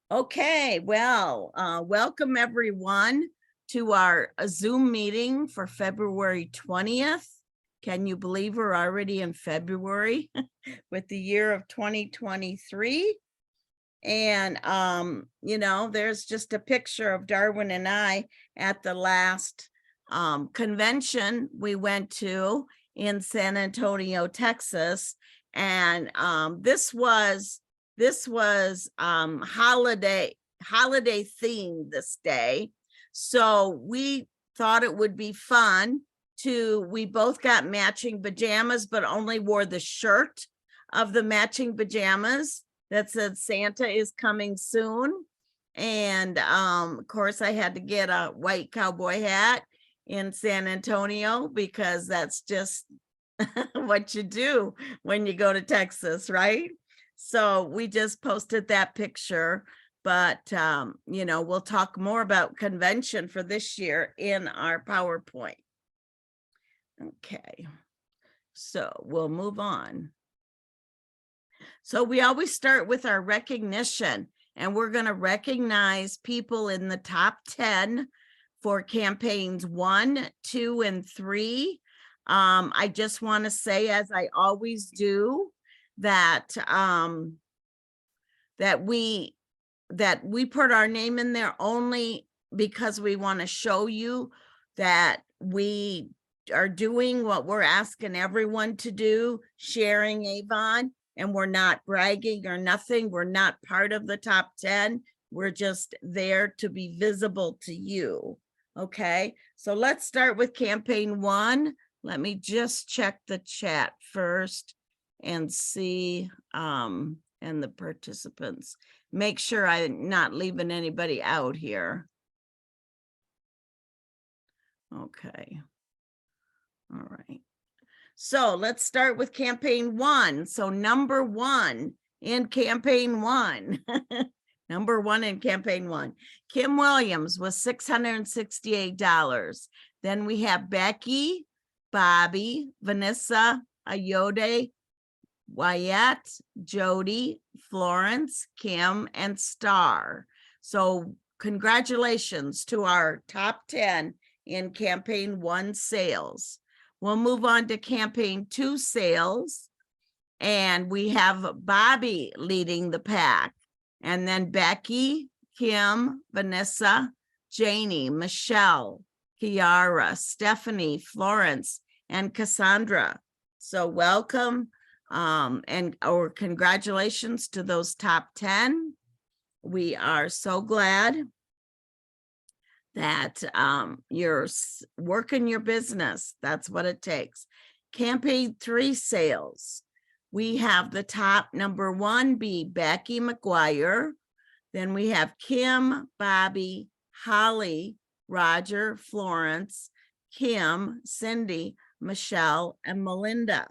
Okay, well, welcome everyone to our Zoom meeting for February 20th. Can you believe we're already in February with the year of 2023? And, there's just a picture of Darwin and I at the last convention we went to in San Antonio, Texas. And this was holiday themed this day. So we thought it would be fun we both got matching pajamas, but only wore the shirt of the matching pajamas that said Santa is coming soon. And of course I had to get a white cowboy hat in San Antonio because that's just what you do when you go to Texas, right? So we just posted that picture, but we'll talk more about convention for this year in our PowerPoint. Okay, so we'll move on. So we always start with our recognition, and we're going to recognize people in the top 10 for campaigns 1, 2, and 3. I just want to say, as I always do, that we put our name in there only because we want to show you that we are doing what we're asking everyone to do, sharing Avon, and we're not bragging or nothing. We're not part of the top 10. We're just there to be visible to you. Okay, so let's start with campaign 1. Let me just check the chat first and see, and the participants. Make sure I'm not leaving anybody out here. Okay. All right. So let's start with campaign 1. So number 1 in campaign 1. Number 1 in campaign 1. Kim Williams was $668. Then we have Becky, Bobby, Vanessa, Ayode, Wyatt, Jody, Florence, Kim, and Star. So congratulations to our top 10 in campaign 1 sales. We'll move on to campaign 2 sales, and we have Bobby leading the pack, and then Becky, Kim, Vanessa, Janie, Michelle, Kiara, Stephanie, Florence, and Cassandra. So welcome, and our congratulations to those top 10. We are so glad that you're working your business. That's what it takes. Campaign 3 sales. We have the top number 1 be Becky McGuire. Then we have Kim, Bobby, Holly, Roger, Florence, Kim, Cindy, Michelle, and Melinda.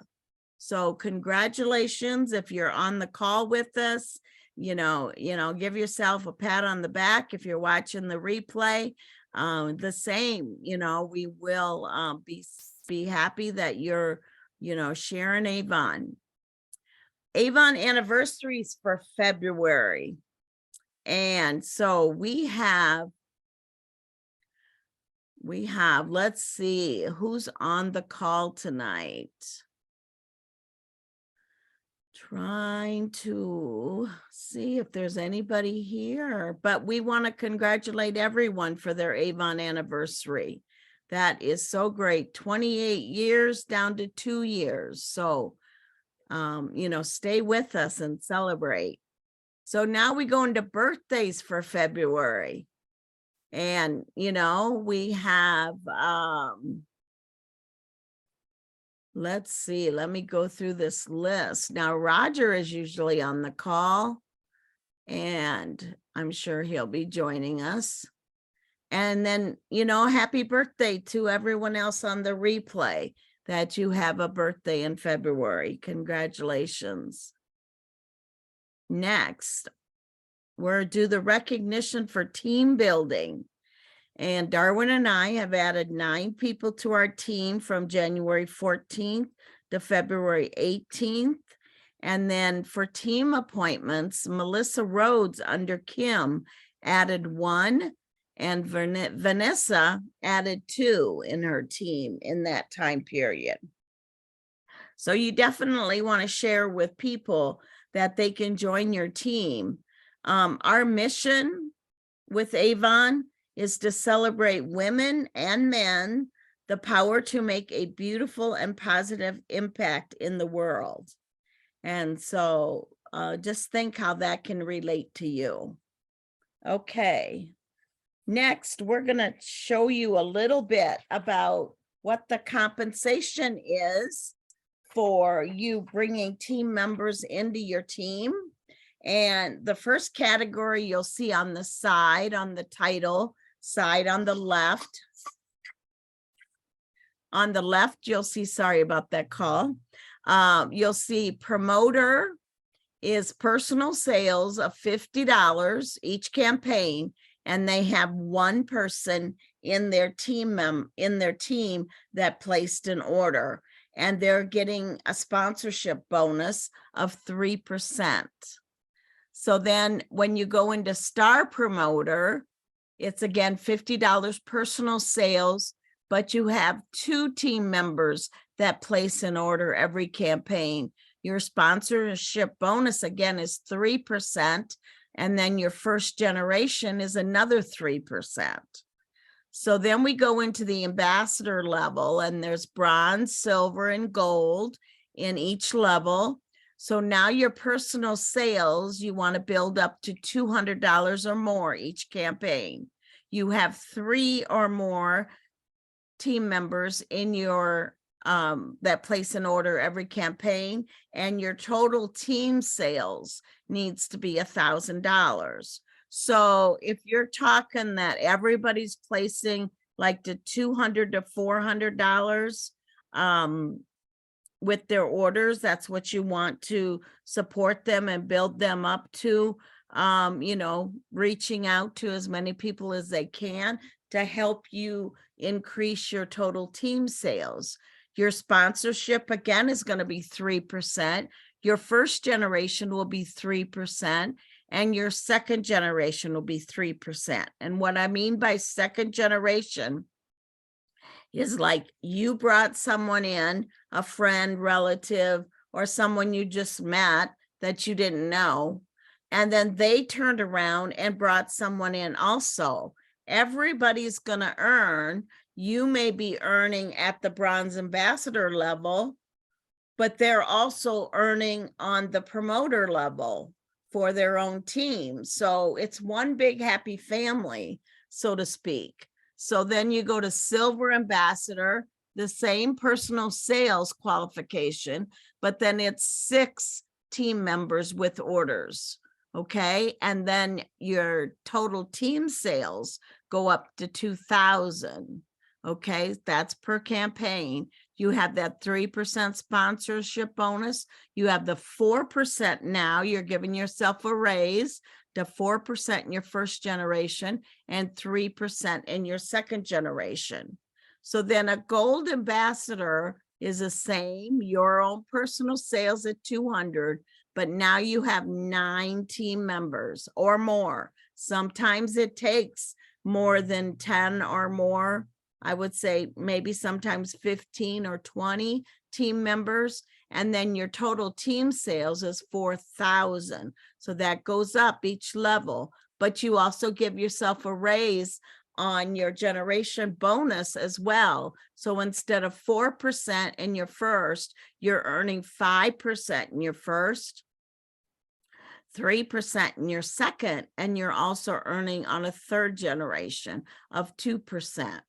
So congratulations if you're on the call with us. Give yourself a pat on the back if you're watching the replay. The same, we will be happy that you're, sharing Avon. Avon anniversaries for February. And so we have, let's see who's on the call tonight. Trying to see if there's anybody here, but we want to congratulate everyone for their Avon anniversary. That is so great. 28 years down to 2 years. So, stay with us and celebrate. So now we go into birthdays for February. And, we have, let's see, let me go through this list. Now, Roger is usually on the call, and I'm sure he'll be joining us. And then, happy birthday to everyone else on the replay that you have a birthday in February. Congratulations. Next, we'll do the recognition for team building. And Darwin and I have added 9 people to our team from January 14th to February 18th. And then for team appointments, Melissa Rhodes under Kim added 1, and Vanessa added 2 in her team in that time period. So you definitely want to share with people that they can join your team. Our mission with Avon is to celebrate women and men, the power to make a beautiful and positive impact in the world. And so just think how that can relate to you. Okay. Next, we're going to show you a little bit about what the compensation is for you bringing team members into your team. And the first category you'll see on the side, on the title side on the left. On the left, you'll see, sorry about that call. You'll see promoter is personal sales of $50 each campaign, and they have 1 person in their team that placed an order, and they're getting a sponsorship bonus of 3%. So then when you go into star promoter, it's again $50 personal sales, but you have 2 team members that place an order every campaign. Your sponsorship bonus again is 3%, and then your first generation is another 3%. So then we go into the ambassador level, and there's bronze, silver, and gold in each level. So now your personal sales, you want to build up to $200 or more each campaign. You have 3 or more team members in your that place an order every campaign, and your total team sales needs to be $1,000. So if you're talking that everybody's placing like the $200 to $400 with their orders, that's what you want to support them and build them up to, you know, reaching out to as many people as they can to help you increase your total team sales. Your sponsorship again is going to be 3%. Your first generation will be 3%, and your second generation will be 3%. And what I mean by second generation is like you brought someone in, a friend, relative, or someone you just met that you didn't know, and then they turned around and brought someone in also. Everybody's going to earn. You may be earning at the bronze ambassador level, but they're also earning on the promoter level for their own team. So it's one big happy family, so to speak. So then you go to silver ambassador, the same personal sales qualification, but then it's 6 team members with orders. Okay. And then your total team sales go up to 2,000. Okay, that's per campaign. You have that 3% sponsorship bonus. You have the 4% now. You're giving yourself a raise to 4% in your first generation and 3% in your second generation. So then a gold ambassador is the same, your own personal sales at 200, but now you have 9 team members or more. Sometimes it takes more than 10 or more. I would say maybe sometimes 15 or 20 team members, and then your total team sales is 4,000. So that goes up each level, but you also give yourself a raise on your generation bonus as well. So instead of 4% in your first, you're earning 5% in your first, 3% in your second, and you're also earning on a third generation of 2%.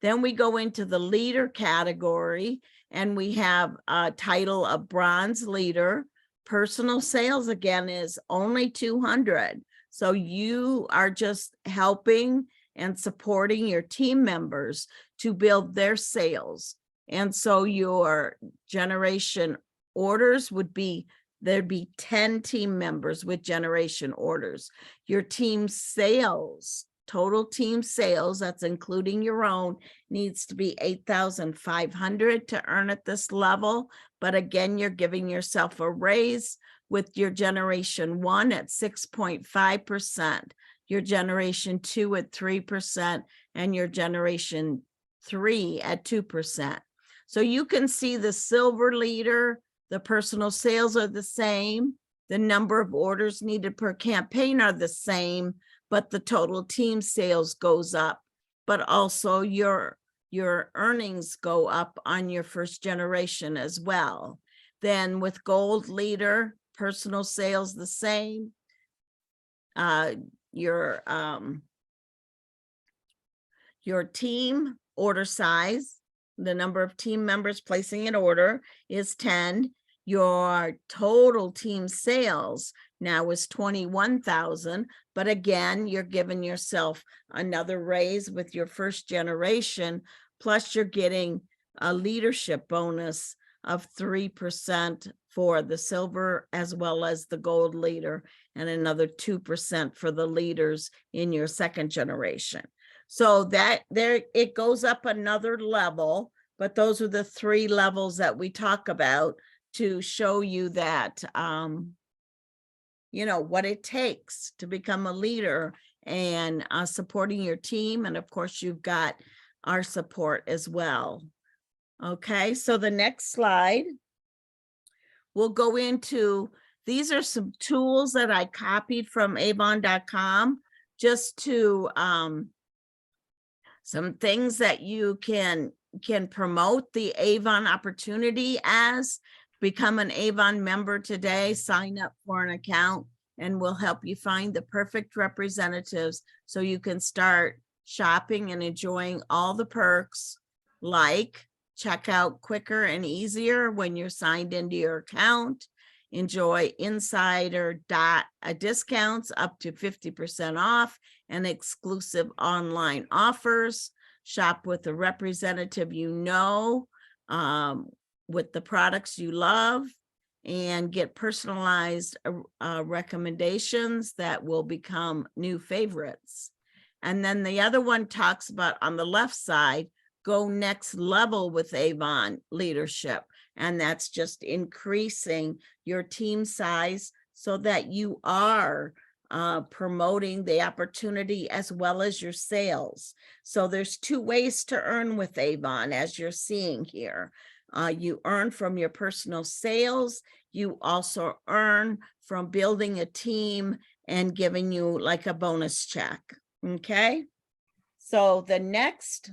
Then we go into the leader category, and we have a title of bronze leader. Personal sales again is only 200. So you are just helping and supporting your team members to build their sales. And so your generation orders would be, there'd be 10 team members with generation orders. Your team sales total team sales, that's including your own, needs to be 8,500 to earn at this level. But again, you're giving yourself a raise with your generation 1 at 6.5%, your generation 2 at 3%, and your generation 3 at 2%. So you can see the silver leader, the personal sales are the same. The number of orders needed per campaign are the same, but the total team sales goes up, but also your earnings go up on your first generation as well. Then with gold leader, personal sales the same. Your team order size, the number of team members placing an order is 10. Your total team sales now is 21,000, but again, you're giving yourself another raise with your first generation, plus you're getting a leadership bonus of 3% for the silver as well as the gold leader, and another 2% for the leaders in your second generation. So that there, it goes up another level, but those are the 3 levels that we talk about to show you that, you know, what it takes to become a leader, and supporting your team. And of course, you've got our support as well. Okay, so the next slide, we'll go into, these are some tools that I copied from avon.com, just to, some things that you can promote the Avon opportunity as. Become an Avon member today, sign up for an account, and we'll help you find the perfect representatives so you can start shopping and enjoying all the perks, like checkout quicker and easier when you're signed into your account, enjoy insider discounts up to 50% off, and exclusive online offers, shop with a representative you know, with the products you love, and get personalized recommendations that will become new favorites. And then the other one talks about, on the left side, go next level with Avon leadership. And that's just increasing your team size so that you are promoting the opportunity as well as your sales. So there's 2 ways to earn with Avon, as you're seeing here. You earn from your personal sales. You also earn from building a team and giving you like a bonus check. Okay, so the next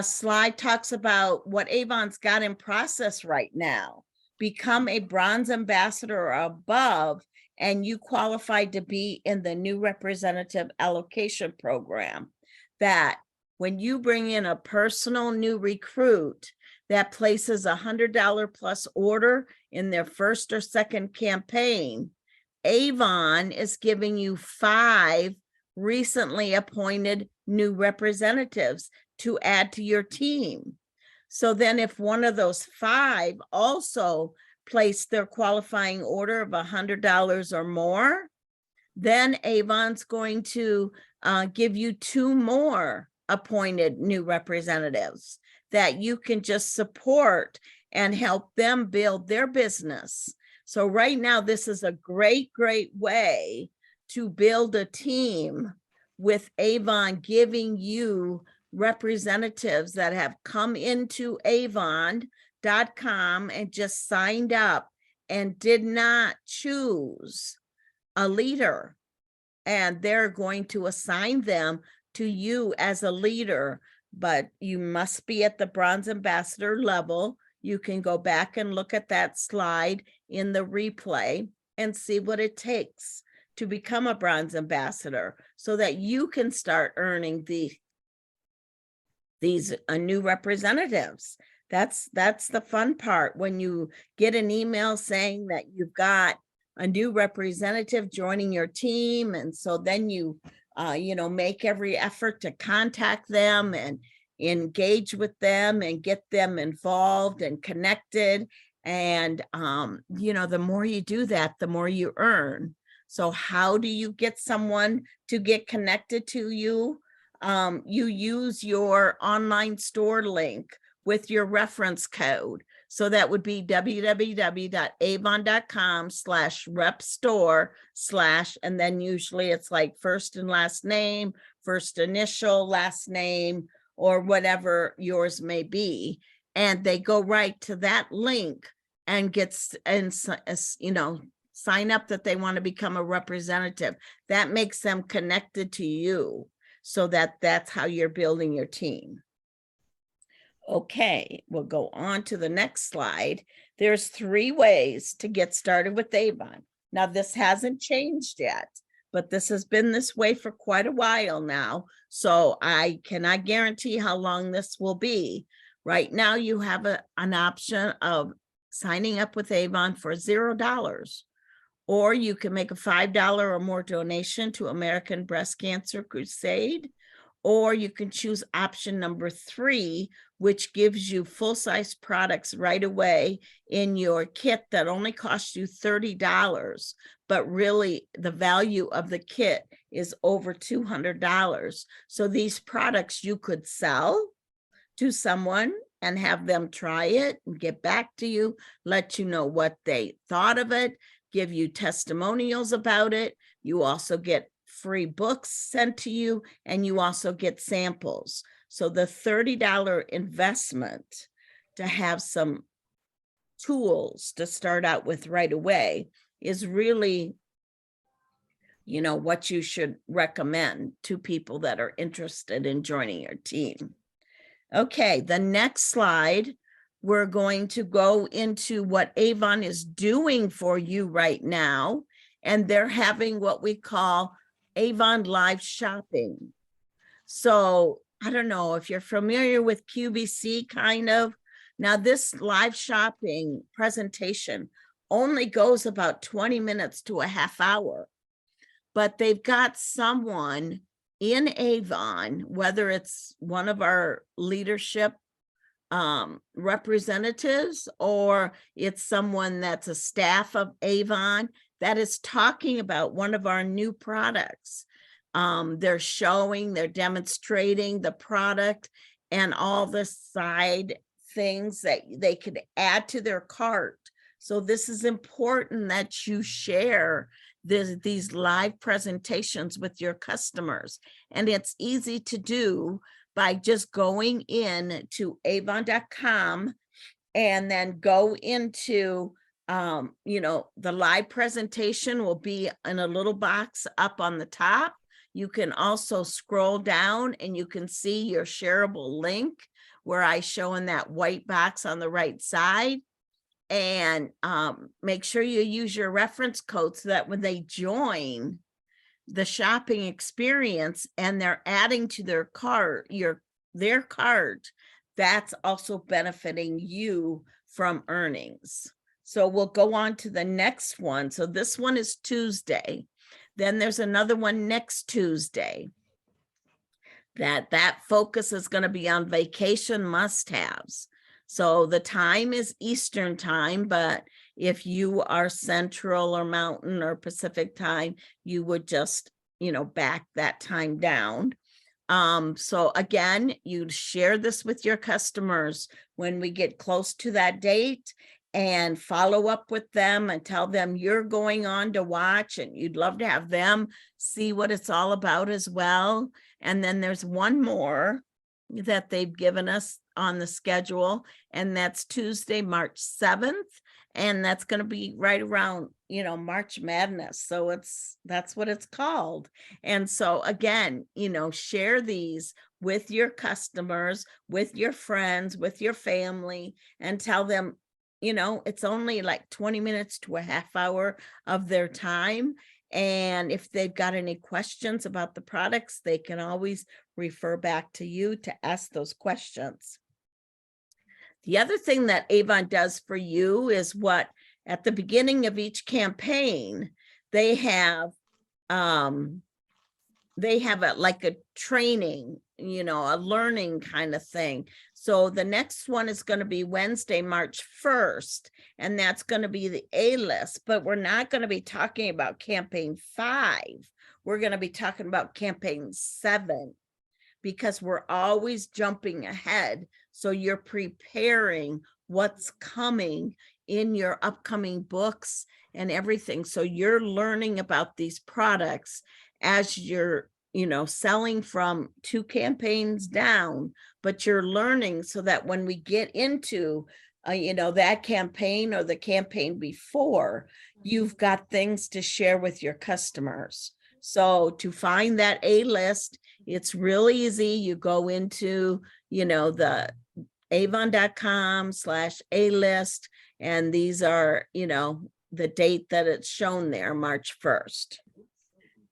slide talks about what Avon's got in process right now. Become a bronze ambassador or above, and you qualify to be in the new representative allocation program. That when you bring in a personal new recruit that places $100 plus order in their first or second campaign, Avon is giving you 5 recently appointed new representatives to add to your team. So then if one of those 5 also place their qualifying order of $100 or more, then Avon's going to give you 2 more appointed new representatives that you can just support and help them build their business. So right now, this is a great, great way to build a team with Avon giving you representatives that have come into avon.com and just signed up and did not choose a leader. And they're going to assign them to you as a leader, but you must be at the bronze ambassador level. You can go back and look at that slide in the replay and see what it takes to become a bronze ambassador so that you can start earning these new representatives. That's the fun part, when you get an email saying that you've got a new representative joining your team. And so then you make every effort to contact them and engage with them and get them involved and connected. And, the more you do that, the more you earn. So how do you get someone to get connected to you? You use your online store link with your reference code. So that would be www.avon.com/repstore/ and then usually it's like first and last name, first initial, last name, or whatever yours may be. And they go right to that link and sign up that they want to become a representative. That makes them connected to you, so that's how you're building your team. Okay, we'll go on to the next slide. There's 3 ways to get started with Avon. Now, this hasn't changed yet, but this has been this way for quite a while now. So I cannot guarantee how long this will be. Right now, you have an option of signing up with Avon for $0, or you can make a $5 or more donation to American Breast Cancer Crusade, or you can choose option number 3, which gives you full-size products right away in your kit that only costs you $30, but really the value of the kit is over $200. So these products you could sell to someone and have them try it and get back to you, let you know what they thought of it, give you testimonials about it. You also get free books sent to you, and you also get samples. So the $30 investment to have some tools to start out with right away is really, what you should recommend to people that are interested in joining your team. Okay, the next slide, we're going to go into what Avon is doing for you right now. And they're having what we call Avon Live Shopping. So I don't know if you're familiar with QVC, kind of. Now, this live shopping presentation only goes about 20 minutes to a half hour, but they've got someone in Avon, whether it's one of our leadership representatives, or it's someone that's a staff of Avon, that is talking about one of our new products. They're demonstrating the product and all the side things that they could add to their cart. So this is important that you share these live presentations with your customers. And it's easy to do by just going in to avon.com and then go into the live presentation will be in a little box up on the top. You can also scroll down and you can see your shareable link where I show in that white box on the right side. And make sure you use your reference code so that when they join the shopping experience and they're adding to their cart, their cart, that's also benefiting you from earnings. So we'll go on to the next one. So this one is Tuesday. Then there's another one next Tuesday. That focus is going to be on vacation must-haves. So the time is Eastern time, but if you are Central or Mountain or Pacific time, you would just, back that time down. So again, you share this with your customers when we get close to that date, and follow up with them and tell them you're going on to watch and you'd love to have them see what it's all about as well. And then there's one more that they've given us on the schedule, and that's Tuesday, March 7th. And that's going to be right around, March Madness. So that's what it's called. And so again, share these with your customers, with your friends, with your family, and tell them, it's only like 20 minutes to a half hour of their time. And if they've got any questions about the products, they can always refer back to you to ask those questions. The other thing that Avon does for you is at the beginning of each campaign, they have like a training, a learning kind of thing. So the next one is going to be Wednesday, March 1st, and that's going to be the A list, but we're not going to be talking about campaign 5. We're going to be talking about campaign 7, because we're always jumping ahead. So you're preparing what's coming in your upcoming books and everything. So you're learning about these products as you're, selling from 2 campaigns down, but you're learning so that when we get into, that campaign or the campaign before, you've got things to share with your customers. So to find that A list, it's real easy. You go into, the avon.com/A list, and these are, the date that it's shown there, March 1st.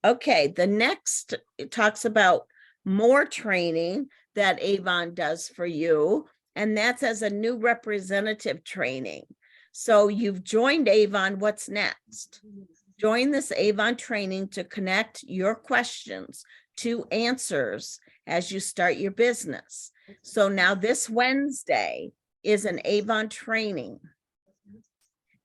Okay, the next, it talks about more training that Avon does for you, and that's as a new representative training. So you've joined Avon, what's next? Join this Avon training to connect your questions to answers as you start your business. So now this Wednesday is an Avon training,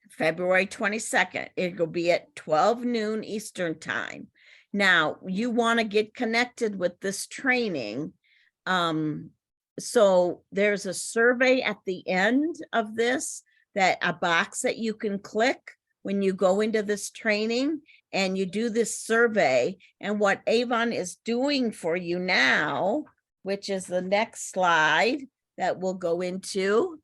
February 22nd. It will be at 12 noon Eastern time. Now you want to get connected with this training. So there's a survey at the end of this, a box that you can click when you go into this training and you do this survey. And what Avon is doing for you now, which is the next slide that we'll go into,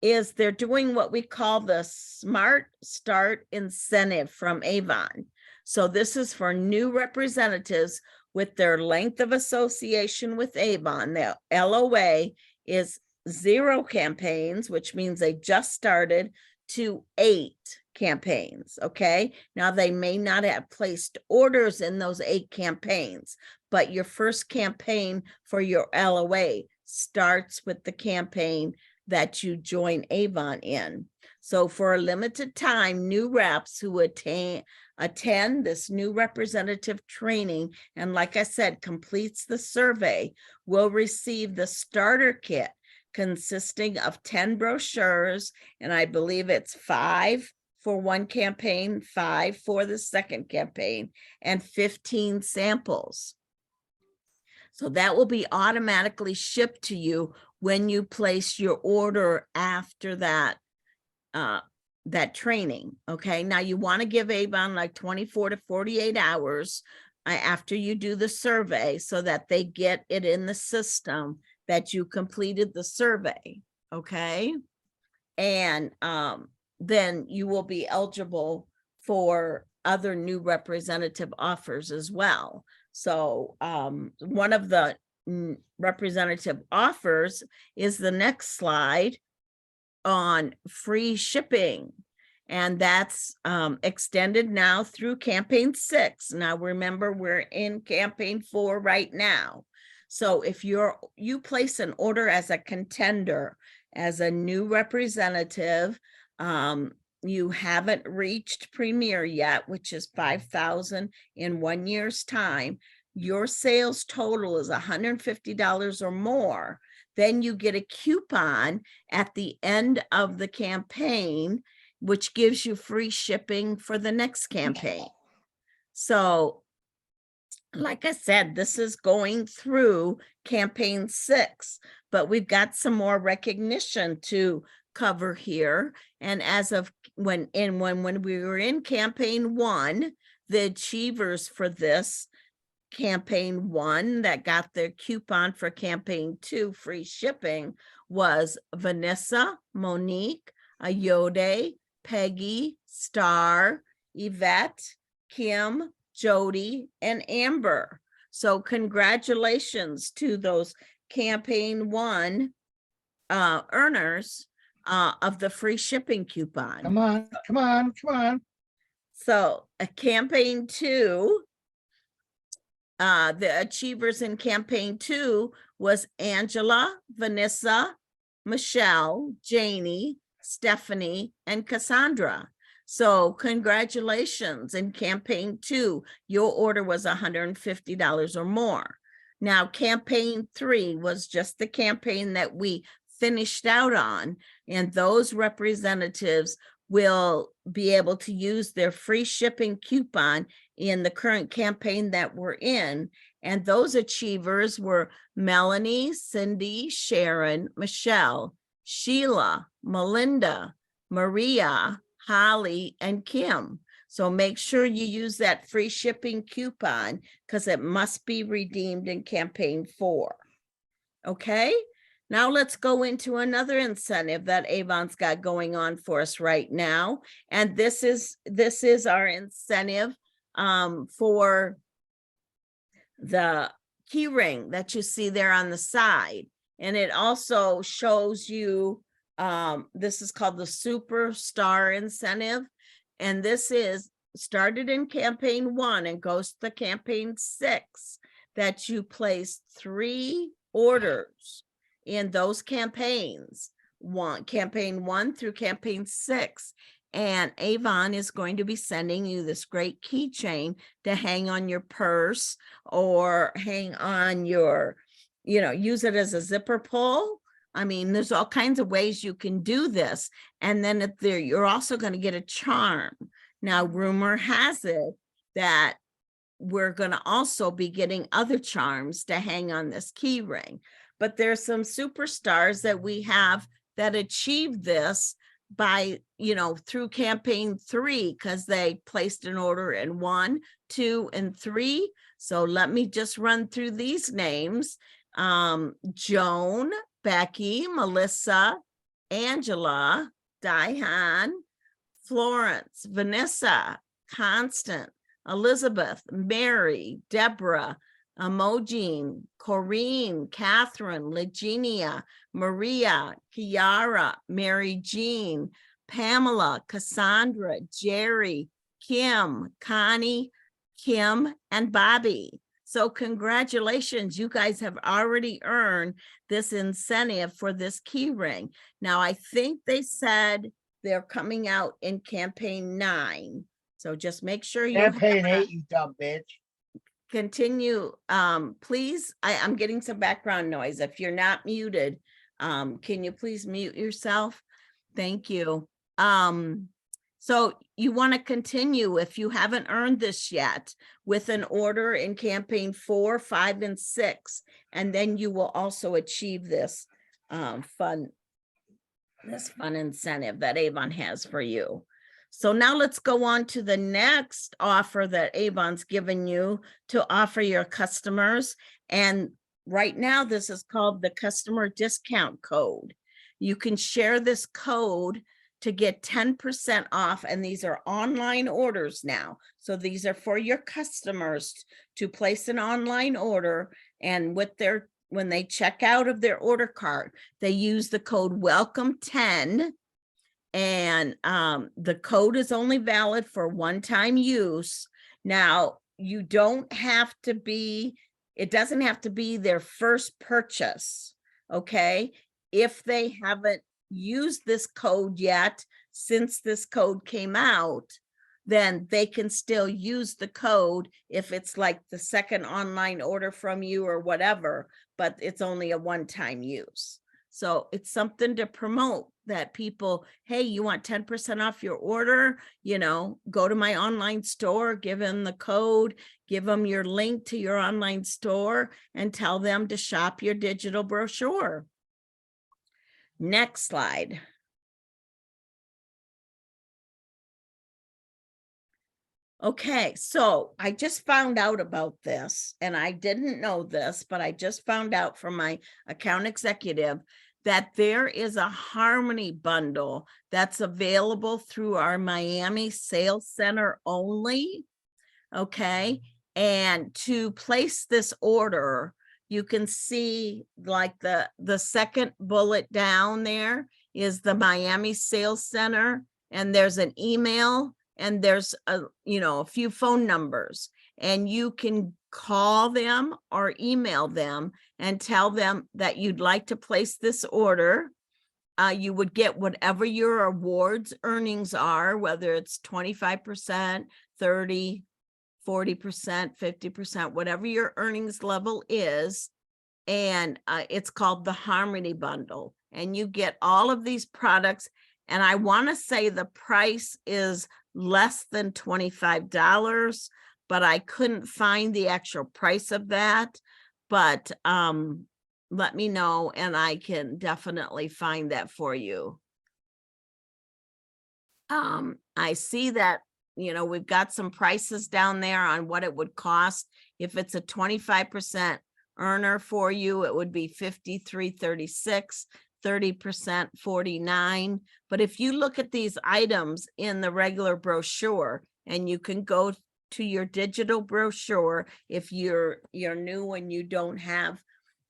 is they're doing what we call the Smart Start Incentive from Avon. So this is for new representatives with their length of association with Avon. The LOA is 0 campaigns, which means they just started, to 8 campaigns. Okay. Now they may not have placed orders in those 8 campaigns, but your first campaign for your LOA starts with the campaign that you join Avon in. So for a limited time, new reps who attend this new representative training, and like I said, completes the survey, will receive the starter kit consisting of 10 brochures, and I believe it's 5 for one campaign, 5 for the second campaign, and 15 samples. So that will be automatically shipped to you when you place your order after that training. Okay. Now you want to give Avon like 24 to 48 hours after you do the survey so that they get it in the system that you completed the survey. Okay. And then you will be eligible for other new representative offers as well. So one of the representative offers is the next slide on free shipping. And that's extended now through campaign 6. Now, remember, we're in campaign 4 right now. So if you place an order as a contender, as a new representative, you haven't reached Premier yet, which is $5,000 in 1 year's time. Your sales total is $150 or more. Then you get a coupon at the end of the campaign, which gives you free shipping for the next campaign. So, like I said, this is going through campaign 6, but we've got some more recognition to cover here. And as of when we were in campaign 1, the achievers for this campaign 1 that got their coupon for campaign 2 free shipping was Vanessa, Monique, Ayode, Peggy, Star, Yvette, Kim, Jody, and Amber. So congratulations to those campaign 1 earners of the free shipping coupon. Come on. So a campaign 2, the achievers in campaign 2 was Angela, Vanessa, Michelle, Janie, Stephanie, and Cassandra. So congratulations. In campaign 2, your order was $150 or more. Now, campaign 3 was just the campaign that we finished out on, and those representatives will be able to use their free shipping coupon in the current campaign that we're in. And those achievers were Melanie, Cindy, Sharon, Michelle, Sheila, Melinda, Maria, Holly, and Kim. So make sure you use that free shipping coupon because it must be redeemed in campaign 4. Okay, now let's go into another incentive that Avon's got going on for us right now. And this is our incentive for the key ring that you see there on the side. And it also shows you, this is called the Superstar Incentive. And this is started in campaign 1 and goes to campaign 6, that you place 3 orders in those campaigns, campaign 1 through campaign 6. And Avon is going to be sending you this great keychain to hang on your purse or hang on your, use it as a zipper pull. I mean, there's all kinds of ways you can do this. And then you're also going to get a charm. Now, rumor has it that we're going to also be getting other charms to hang on this key ring. But there's some superstars that we have that achieved this by, through campaign 3, because they placed an order in 1, 2, and 3. So let me just run through these names. Joan, Becky, Melissa, Angela, Diane, Florence, Vanessa, Constant, Elizabeth, Mary, Deborah, Emojine, Corrine, Catherine, Legenia, Maria, Kiara, Mary Jean, Pamela, Cassandra, Jerry, Kim, Connie, Kim, and Bobby. So congratulations, you guys have already earned this incentive for this key ring. Now, I think they said they're coming out in campaign 9. So just make sure you Campaign 8, you dumb bitch. Continue. Please, I'm getting some background noise. If you're not muted, can you please mute yourself? Thank you. So you want to continue if you haven't earned this yet with an order in campaign 4, 5, and 6, and then you will also achieve this fun incentive that Avon has for you. So now let's go on to the next offer that Avon's given you to offer your customers. And right now, this is called the customer discount code. You can share this code to get 10% off. And these are online orders now. So these are for your customers to place an online order. And when they check out of their order cart, they use the code WELCOME10. And the code is only valid for one-time use. Now, it doesn't have to be their first purchase, okay? If they haven't used this code yet, since this code came out, then they can still use the code if it's like the second online order from you or whatever, but it's only a one-time use. So it's something to promote that people, hey, you want 10% off your order, go to my online store, give them the code, give them your link to your online store, and tell them to shop your digital brochure. Next slide. Okay, so I just found out about this, and I didn't know this, but I just found out from my account executive that there is a Harmony bundle that's available through our Miami sales center only. Okay, and to place this order, you can see like the second bullet down there is the Miami sales center, and there's an email, and there's a few phone numbers, and you can call them or email them and tell them that you'd like to place this order. You would get whatever your awards earnings are, whether it's 25%, 30, 40%, 50%, whatever your earnings level is. And it's called the Harmony Bundle. And you get all of these products. And I want to say the price is less than $25, but I couldn't find the actual price of that. But let me know and I can definitely find that for you. I see that, you know, we've got some prices down there on what it would cost. If it's a 25% earner for you, it would be $53.36, 30% $49. But if you look at these items in the regular brochure, and you can go to your digital brochure if you're new and you don't have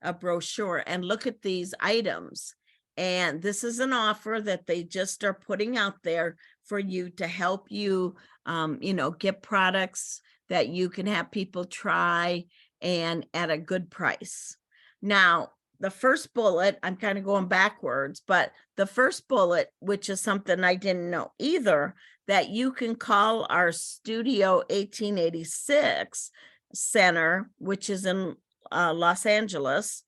a brochure, and look at these items. And this is an offer that they just are putting out there for you to help you, you know, get products that you can have people try and at a good price. Now, the first bullet, I'm kind of going backwards, but the first bullet, which is something I didn't know either, that you can call our Studio 1886 center, which is in Los Angeles,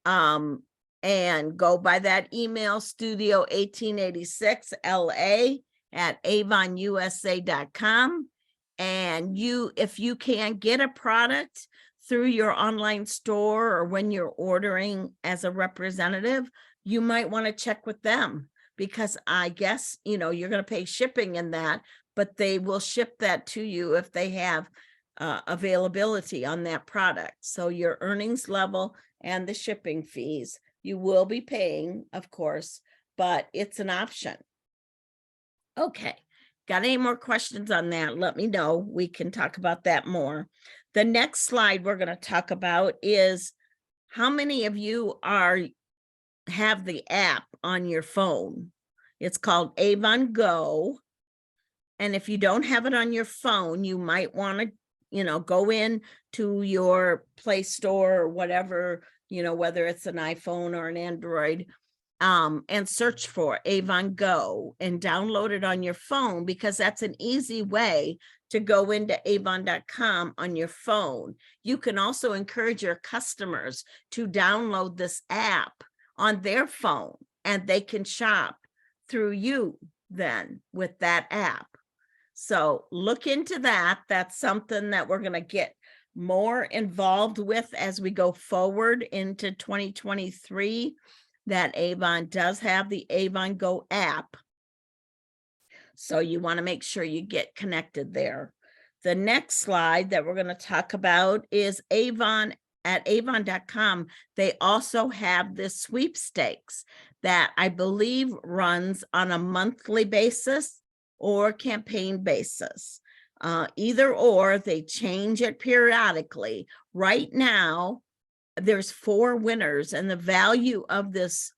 and go by that email, Studio 1886 LA at avonusa.com. And if you can't get a product through your online store or when you're ordering as a representative, you might want to check with them, because I guess, you know, you're going to pay shipping in that, but they will ship that to you if they have availability on that product. So your earnings level and the shipping fees, you will be paying, of course, but it's an option. Okay. Got any more questions on that? Let me know. We can talk about that more. The next slide we're going to talk about is how many of you have the app on your phone. It's called Avon Go. And if you don't have it on your phone, you might want to, you know, go in to your Play Store or whatever, you know, whether it's an iPhone or an Android, and search for Avon Go and download it on your phone, because that's an easy way to go into avon.com on your phone. You can also encourage your customers to download this app on their phone, and they can shop through you then with that app. So look into that. That's something that we're going to get more involved with as we go forward into 2023. That Avon does have the Avon Go app. So you want to make sure you get connected there. The next slide that we're going to talk about is Avon. At avon.com, they also have this sweepstakes that I believe runs on a monthly basis or campaign basis. Either or, they change it periodically. Right now, there's 4 winners, and the value of this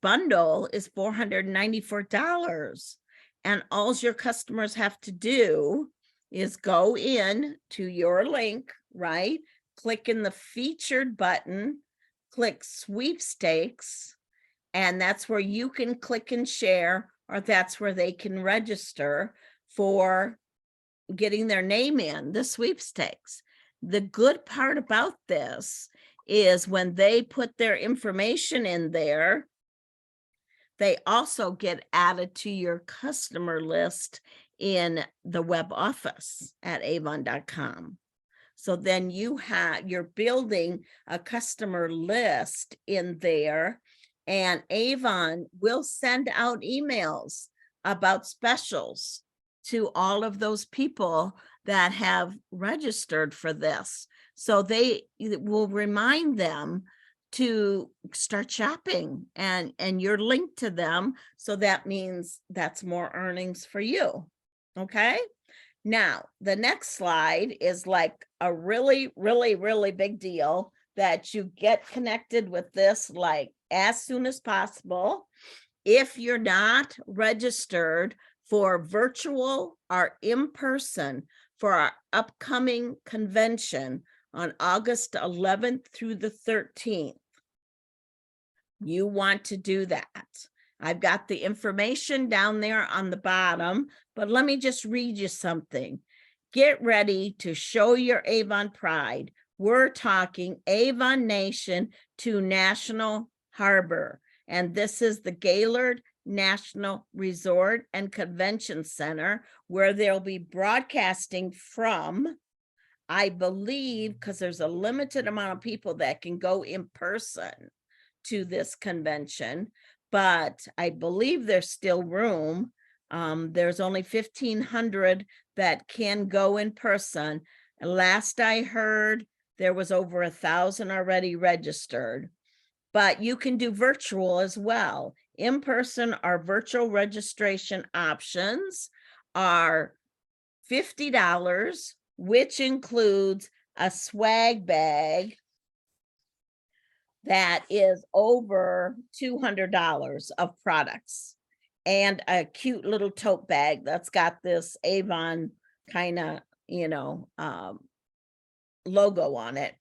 bundle is $494. And all your customers have to do is go in to your link, right? Click in the featured button, click sweepstakes, and that's where you can click and share, or that's where they can register for getting their name in the sweepstakes. The good part about this is when they put their information in there, they also get added to your customer list in the web office at avon.com. So then you're building a customer list in there, and Avon will send out emails about specials to all of those people that have registered for this. So they will remind them to start shopping, and you're linked to them. So that means that's more earnings for you. Okay. Now, the next slide is like a really, really, really big deal, that you get connected with this like as soon as possible. If you're not registered for virtual or in person for our upcoming convention on August 11th through the 13th, you want to do that. I've got the information down there on the bottom, but let me just read you something. Get ready to show your Avon pride. We're talking Avon Nation to National Harbor. And this is the Gaylord National Resort and Convention Center, where they'll be broadcasting from, I believe, because there's a limited amount of people that can go in person to this convention, but I believe there's still room. There's only 1,500 that can go in person. Last I heard, there was over 1,000 already registered, but you can do virtual as well. In person or virtual registration options are $50, which includes a swag bag that is over $200 of products and a cute little tote bag that's got this Avon kind of, logo on it.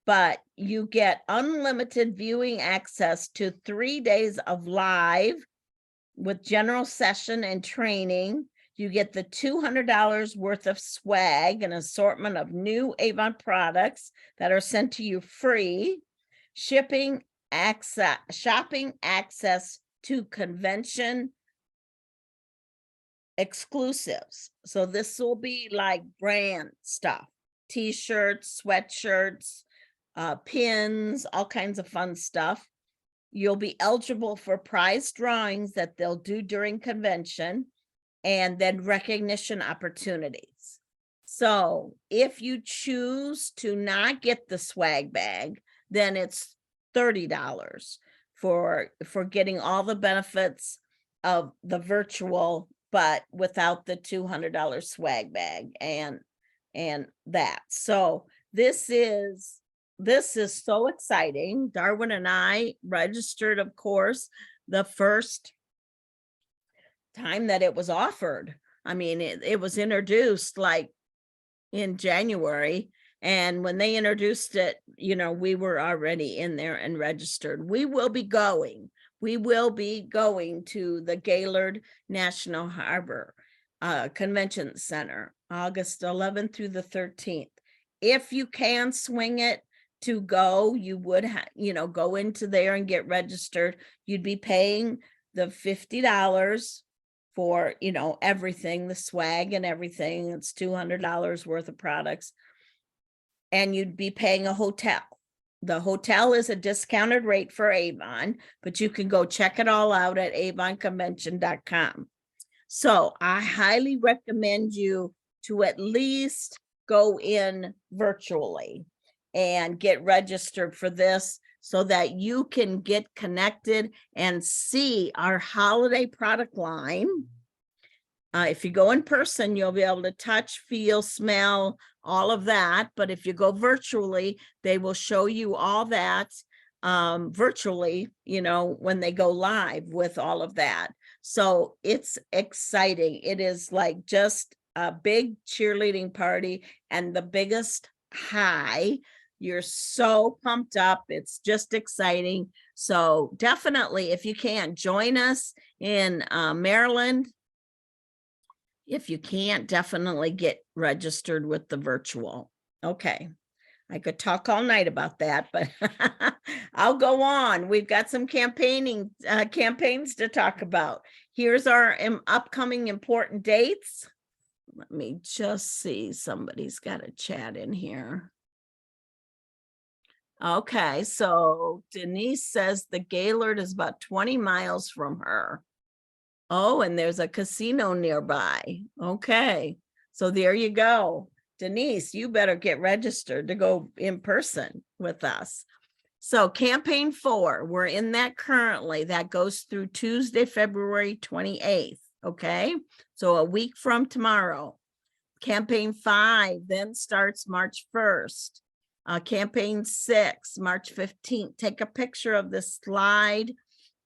But you get unlimited viewing access to 3 days of live with general session and training. You get the $200 worth of swag, an assortment of new Avon products that are sent to you free, shopping access to convention exclusives. So this will be like brand stuff, t-shirts, sweatshirts, pins, all kinds of fun stuff. You'll be eligible for prize drawings that they'll do during convention, and then recognition opportunities. So if you choose to not get the swag bag, then it's $30 for getting all the benefits of the virtual, but without the $200 swag bag and that. So this is so exciting. Darwin and I registered, of course, the first time that it was offered. I mean, it was introduced like in January. And when they introduced it, we were already in there and registered. We will be going to the Gaylord National Harbor Convention Center, August 11th through the 13th. If you can swing it to go, you would go into there and get registered. You'd be paying the $50 for, everything, the swag and everything. It's $200 worth of products. And you'd be paying a hotel. The hotel is a discounted rate for Avon, but you can go check it all out at avonconvention.com. So I highly recommend you to at least go in virtually and get registered for this so that you can get connected and see our holiday product line. If you go in person, you'll be able to touch, feel, smell, all of that. But if you go virtually, they will show you all that virtually, when they go live with all of that. So it's exciting. It is like just a big cheerleading party and the biggest high. You're so pumped up. It's just exciting. So definitely, if you can, join us in Maryland. If you can't, definitely get registered with the virtual. Okay. I could talk all night about that, but I'll go on. We've got some campaigns to talk about. Here's our upcoming important dates. Let me just see. Somebody's got a chat in here. Okay, so Denise says the Gaylord is about 20 miles from her. Oh, and there's a casino nearby. Okay, so there you go. Denise, you better get registered to go in person with us. So campaign 4, we're in that currently. That goes through Tuesday, February 28th. Okay, so a week from tomorrow. Campaign 5 then starts March 1st. Campaign 6, March 15th. Take a picture of this slide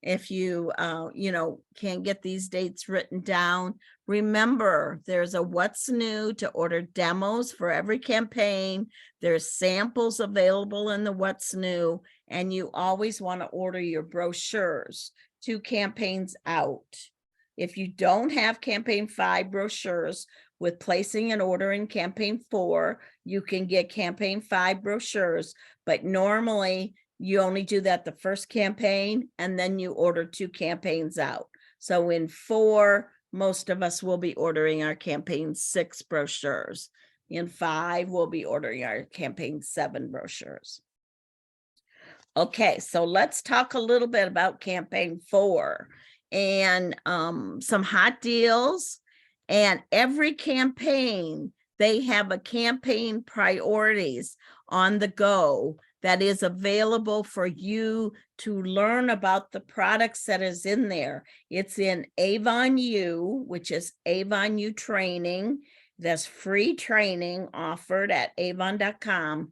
if you, can't get these dates written down. Remember, there's a what's new to order demos for every campaign. There's samples available in the what's new, and you always want to order your brochures 2 campaigns out. If you don't have campaign 5 brochures, with placing an order in campaign 4, you can get campaign 5 brochures, but normally you only do that the first campaign and then you order 2 campaigns out. So in 4, most of us will be ordering our campaign 6 brochures. In 5, we'll be ordering our campaign 7 brochures. Okay, so let's talk a little bit about campaign 4 and some hot deals. And every campaign, they have a campaign priorities on the go that is available for you to learn about the products that is in there. It's in Avon U, which is Avon U training. There's free training offered at avon.com,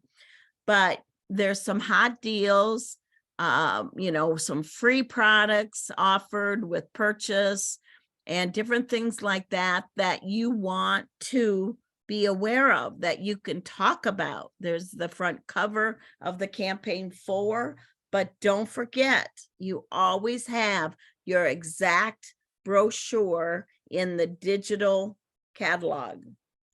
but there's some hot deals, some free products offered with purchase and different things like that that you want to be aware of, that you can talk about. There's the front cover of the campaign 4, but don't forget, you always have your exact brochure in the digital catalog.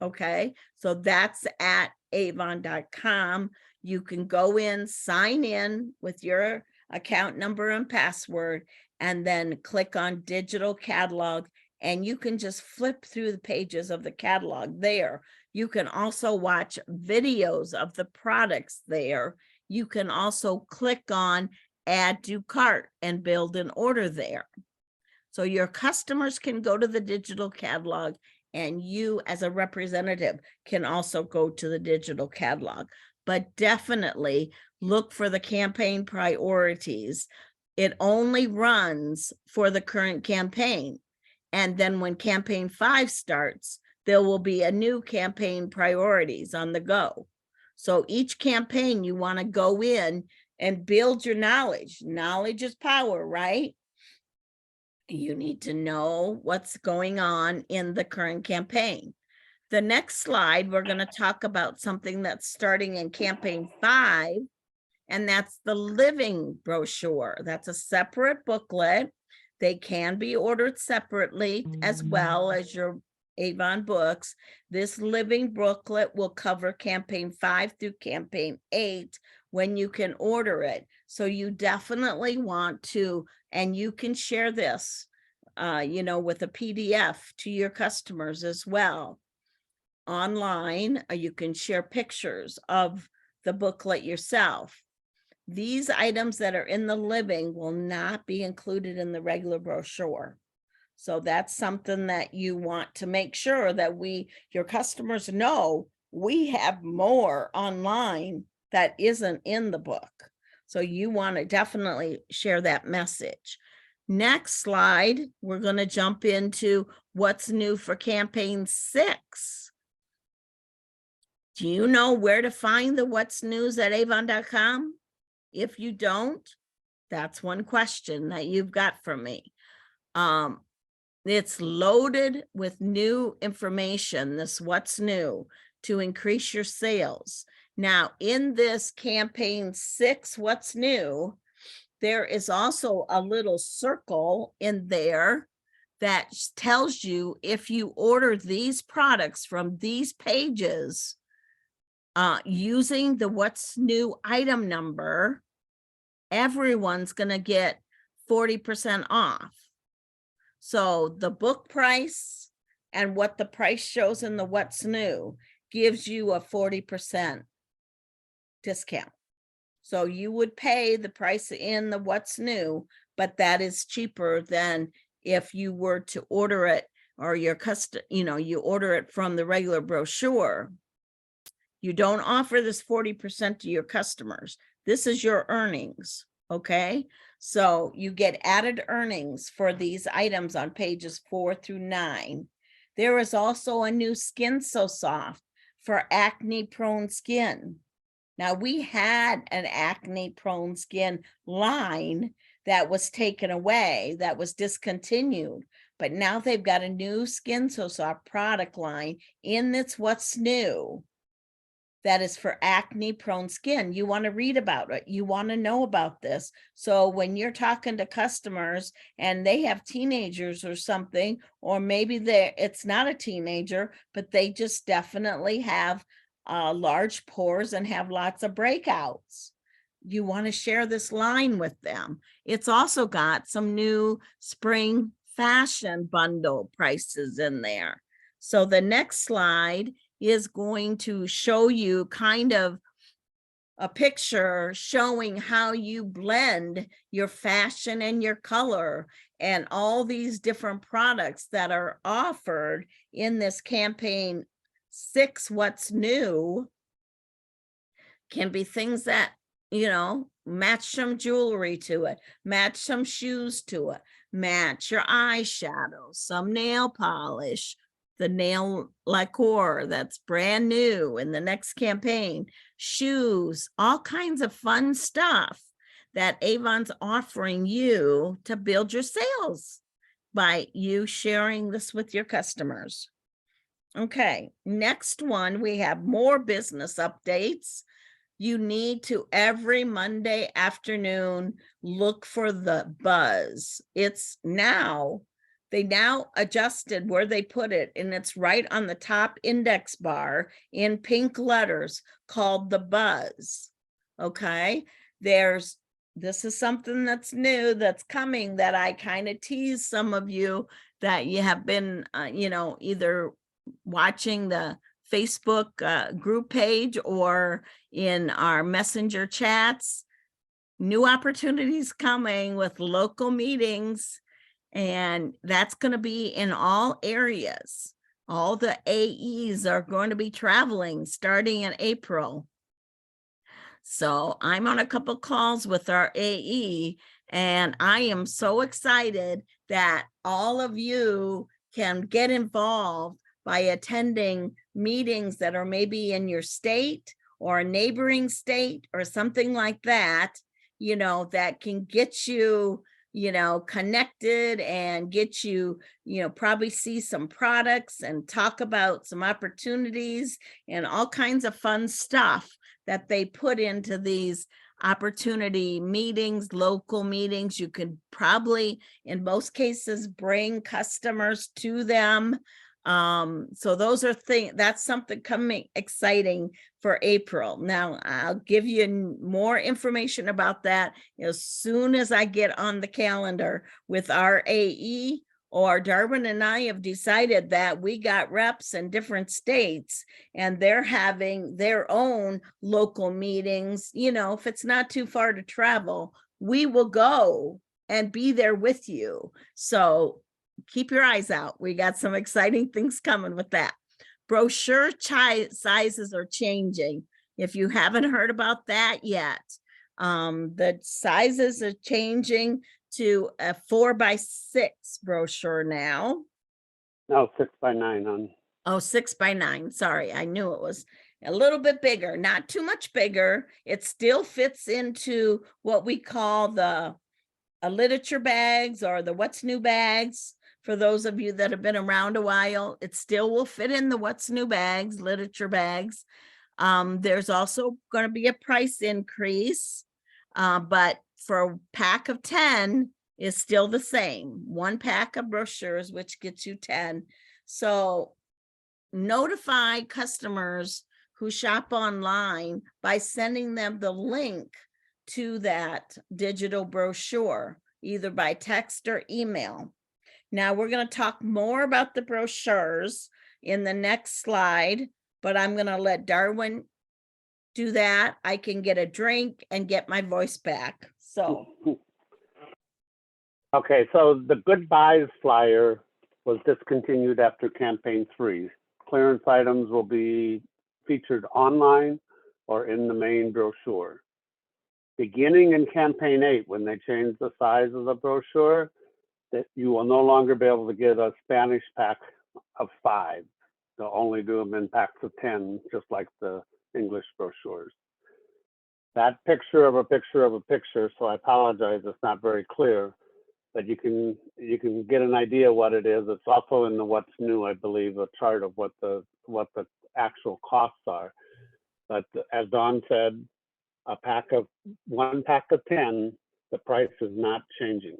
Okay, so that's at avon.com. You can go in, sign in with your account number and password, and then click on digital catalog, and you can just flip through the pages of the catalog there. You can also watch videos of the products there. You can also click on add to cart and build an order there. So your customers can go to the digital catalog, and you as a representative can also go to the digital catalog. But definitely look for the campaign priorities. It only runs for the current campaign. And then when campaign 5 starts, there will be a new campaign priorities on the go. So each campaign, you want to go in and build your knowledge. Knowledge is power, right? You need to know what's going on in the current campaign. The next slide, we're going to talk about something that's starting in campaign 5, and that's the living brochure. That's a separate booklet. They can be ordered separately as well as your Avon books. This living booklet will cover campaign 5 through campaign 8 when you can order it. So you definitely want to, and you can share this, with a PDF to your customers as well. Online, you can share pictures of the booklet yourself. These items that are in the living will not be included in the regular brochure. So that's something that you want to make sure that your customers know we have more online that isn't in the book. So you want to definitely share that message. Next slide, we're going to jump into what's new for campaign 6. Do you know where to find the what's news at avon.com? If you don't, that's one question that you've got for me. It's loaded with new information, this what's new, to increase your sales. Now, in this campaign 6, what's new, there is also a little circle in there that tells you if you order these products from these pages, using the what's new item number, everyone's going to get 40% off. So the book price and what the price shows in the what's new gives you a 40% discount. So you would pay the price in the what's new, but that is cheaper than if you were to order it, or you order it from the regular brochure. You don't offer this 40% to your customers. This is your earnings, okay? So you get added earnings for these items on pages 4 through 9. There is also a new Skin So Soft for acne-prone skin. Now, we had an acne-prone skin line that was taken away, that was discontinued, but now they've got a new Skin So Soft product line in this what's new. that is for acne prone skin. You want to read about it. You want to know about this. So when you're talking to customers and they have teenagers or something, or maybe it's not a teenager, but they just definitely have large pores and have lots of breakouts. You want to share this line with them. It's also got some new spring fashion bundle prices in there. So the next slide is going to show you kind of a picture showing how you blend your fashion and your color and all these different products that are offered in this campaign 6 What's New. Can be things that, match some jewelry to it, match some shoes to it, match your eyeshadow, some nail polish, the nail lacquer that's brand new in the next campaign, shoes, all kinds of fun stuff that Avon's offering you to build your sales by you sharing this with your customers. Okay, next one, we have more business updates. You need to every Monday afternoon look for the buzz. They now adjusted where they put it, and it's right on the top index bar in pink letters called the buzz. Okay, this is something that's new, that's coming, that I kind of tease some of you that you have been, either watching the Facebook group page or in our messenger chats. New opportunities coming with local meetings, and that's going to be in all areas. All the AEs are going to be traveling starting in April. So I'm on a couple calls with our AE, and I am so excited that all of you can get involved by attending meetings that are maybe in your state or a neighboring state or something like that, that can get you, connected and get you, probably see some products and talk about some opportunities and all kinds of fun stuff that they put into these opportunity meetings, local meetings. You could probably, in most cases, bring customers to them. So those are that's something coming exciting for April. Now I'll give you more information about that as soon as I get on the calendar with our AE, or Darwin and I have decided that we got reps in different states and they're having their own local meetings. If it's not too far to travel, we will go and be there with you. So keep your eyes out. We got some exciting things coming with that. Brochure sizes are changing. If you haven't heard about that yet, the sizes are changing to a 4x6 brochure now. No, 6x9 Oh, 6x9. Sorry, I knew it was a little bit bigger, not too much bigger. It still fits into what we call the literature bags or the What's New bags. For those of you that have been around a while, it still will fit in the What's New bags, literature bags. There's also going to be a price increase, but for a pack of 10 is still the same. 1 pack of brochures, which gets you 10. So notify customers who shop online by sending them the link to that digital brochure, either by text or email. Now we're going to talk more about the brochures in the next slide, but I'm going to let Darwin do that. I can get a drink and get my voice back. So. Okay, so the Good Buys flyer was discontinued after campaign 3. Clearance items will be featured online or in the main brochure. Beginning in campaign 8, when they changed the size of the brochure, that you will no longer be able to get a Spanish pack of 5. They'll only do them in packs of 10, just like the English brochures. That picture of a picture of a picture, so I apologize, it's not very clear, but you can get an idea what it is. It's also in the What's New, I believe, a chart of what the actual costs are. But as Dawn said, one pack of 10, the price is not changing.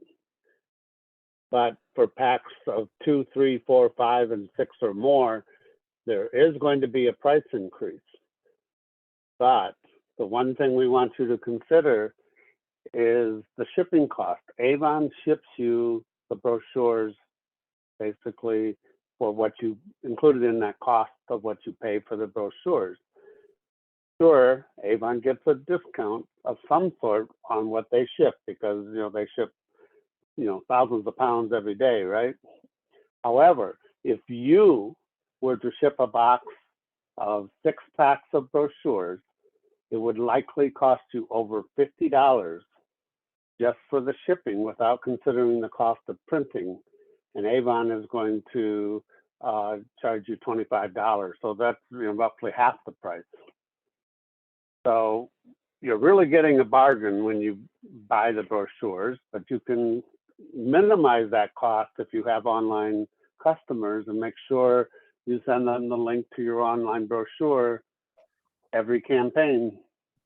But for packs of 2, 3, 4, 5, and 6 or more, there is going to be a price increase. But the one thing we want you to consider is the shipping cost. Avon ships you the brochures basically for what you included in that cost of what you pay for the brochures. Sure, Avon gets a discount of some sort on what they ship because they ship thousands of pounds every day, right? However, if you were to ship a box of 6 packs of brochures, it would likely cost you over $50 just for the shipping without considering the cost of printing. And Avon is going to charge you $25. So that's roughly half the price. So you're really getting a bargain when you buy the brochures, but you can minimize that cost if you have online customers and make sure you send them the link to your online brochure every campaign.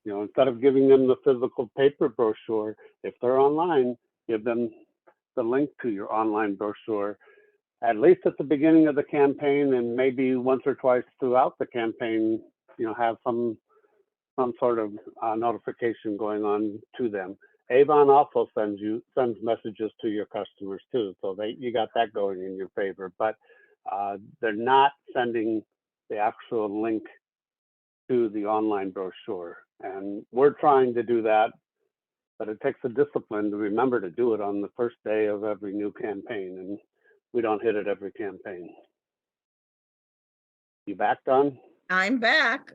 Instead of giving them the physical paper brochure, if they're online, give them the link to your online brochure, at least at the beginning of the campaign, and maybe once or twice throughout the campaign, have some sort of notification going on to them. Avon also sends messages to your customers too, so you got that going in your favor. But they're not sending the actual link to the online brochure, and we're trying to do that, but it takes a discipline to remember to do it on the first day of every new campaign, and we don't hit it every campaign. You back, Dawn? I'm back.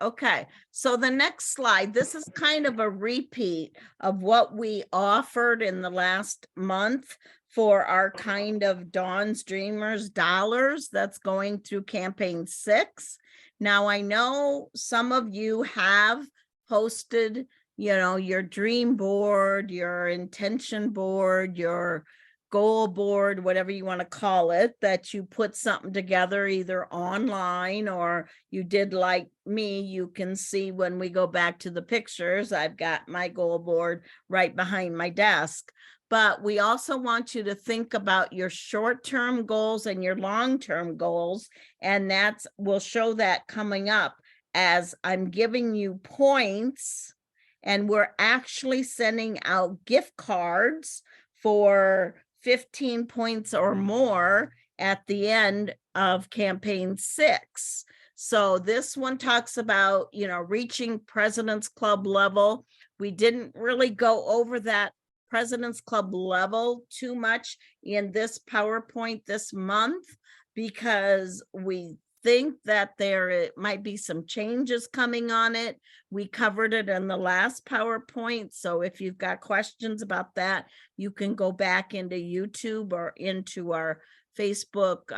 Okay. So the next slide, this is kind of a repeat of what we offered in the last month for our kind of Dawn's Dreamers dollars that's going through campaign 6. Now, I know some of you have posted, your dream board, your intention board, your goal board, whatever you want to call it, that you put something together either online or you did like me. You can see when we go back to the pictures, I've got my goal board right behind my desk. But we also want you to think about your short-term goals and your long-term goals. And we'll show that coming up as I'm giving you points, and we're actually sending out gift cards for 15 points or more at the end of campaign 6. So this one talks about, reaching President's Club level. We didn't really go over that President's Club level too much in this PowerPoint this month because we think that there might be some changes coming on it. We covered it in the last PowerPoint. So if you've got questions about that, you can go back into YouTube or into our Facebook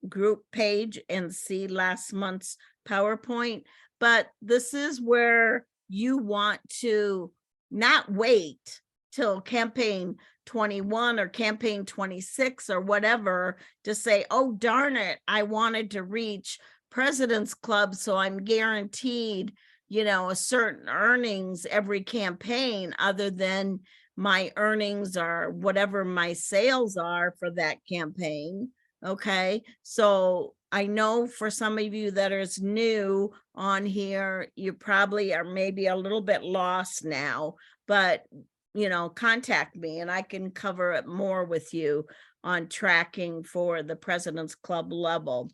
group page and see last month's PowerPoint. But this is where you want to not wait till campaign 21 or campaign 26 or whatever to say, oh, darn it, I wanted to reach President's Club, so I'm guaranteed, a certain earnings every campaign other than my earnings or whatever my sales are for that campaign. Okay, so I know for some of you that is new on here, you probably are maybe a little bit lost now, but contact me and I can cover it more with you on tracking for the President's Club level.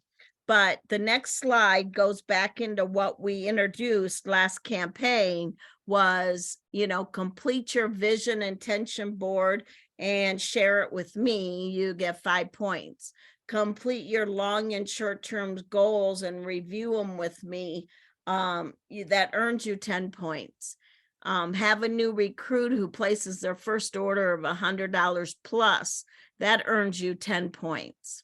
But the next slide goes back into what we introduced last campaign was, complete your vision intention board and share it with me. You get 5 points. Complete your long and short-term goals and review them with me. That earns you 10 points. Have a new recruit who places their first order of $100 plus. That earns you 10 points.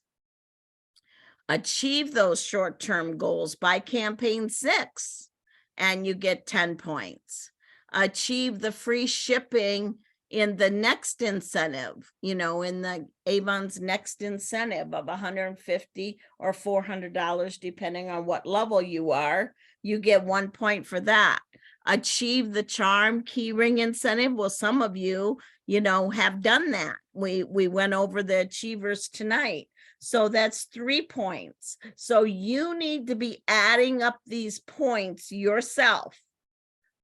Achieve those short-term goals by campaign 6, and you get 10 points. Achieve the free shipping in the next incentive, in the Avon's next incentive of $150 or $400, depending on what level you are, you get 1 point for that. Achieve the charm key ring incentive. Well, some of you, have done that. We went over the achievers tonight. So that's 3 points. So you need to be adding up these points yourself.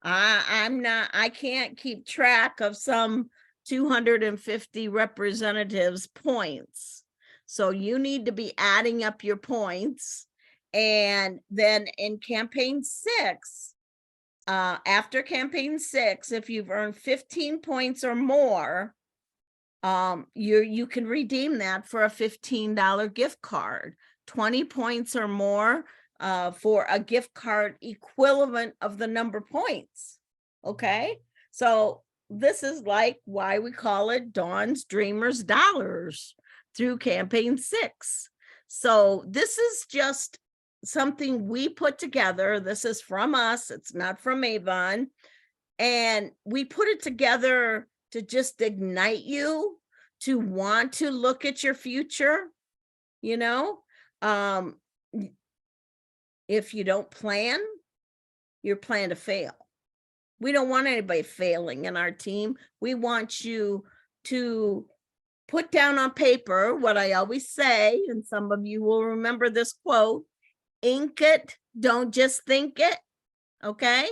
I can't keep track of some 250 representatives' points. So you need to be adding up your points. And then in campaign 6, after campaign 6, if you've earned 15 points or more, you can redeem that for a $15 gift card. 20 points or more, for a gift card equivalent of the number points. Okay, so this is like why we call it Dawn's Dreamers Dollars through campaign 6. So this is just something we put together. This is from us. It's not from Avon. And we put it together to just ignite you to want to look at your future. If you don't plan, you're planning to fail. We don't want anybody failing in our team. We want you to put down on paper what I always say, and some of you will remember this quote: ink it, don't just think it. Okay?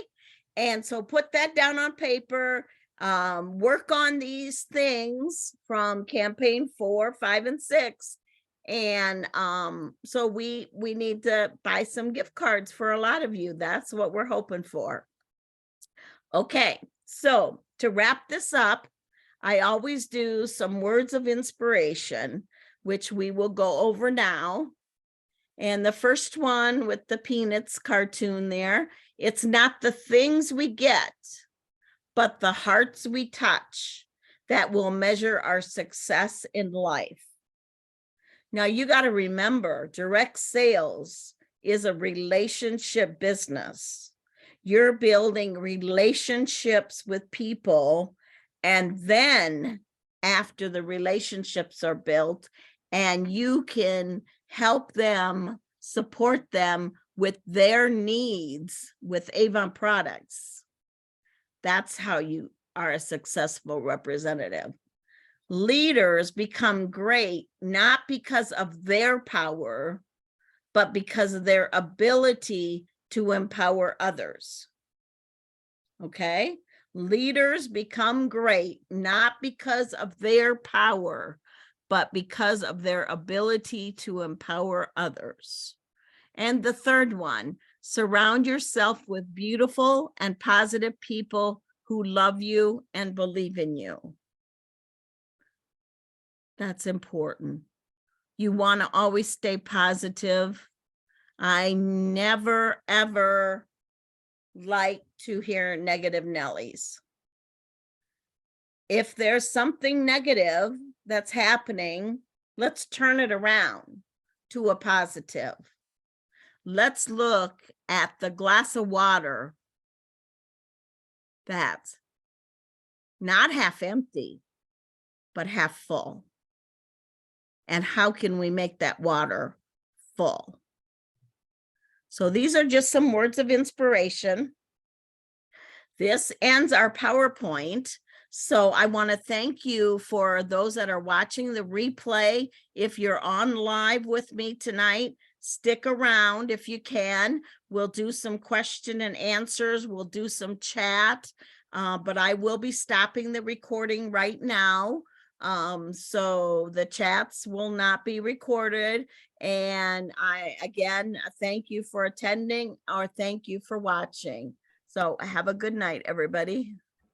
And so put that down on paper. Work on these things from campaign 4, 5, and 6. And so we need to buy some gift cards for a lot of you. That's what we're hoping for. Okay, so to wrap this up, I always do some words of inspiration, which we will go over now. And the first one with the Peanuts cartoon there, it's not the things we get, but the hearts we touch that will measure our success in life. Now, you got to remember, direct sales is a relationship business. You're building relationships with people, and then after the relationships are built, and you can help them, support them with their needs with Avon products. That's how you are a successful representative. Leaders become great not because of their power, but because of their ability to empower others. Okay? Leaders become great not because of their power, but because of their ability to empower others. And the third one, surround yourself with beautiful and positive people who love you and believe in you. That's important. You want to always stay positive. I never, ever like to hear negative Nellies. If there's something negative that's happening, let's turn it around to a positive. Let's look at the glass of water that's not half empty, but half full. And how can we make that water full? So these are just some words of inspiration. This ends our PowerPoint. So I want to thank you for those that are watching the replay. If you're on live with me tonight, stick around if you can. We'll do some question and answers. We'll do some chat, but I will be stopping the recording right now. So the chats will not be recorded. And again, thank you for attending, or thank you for watching. So have a good night, everybody.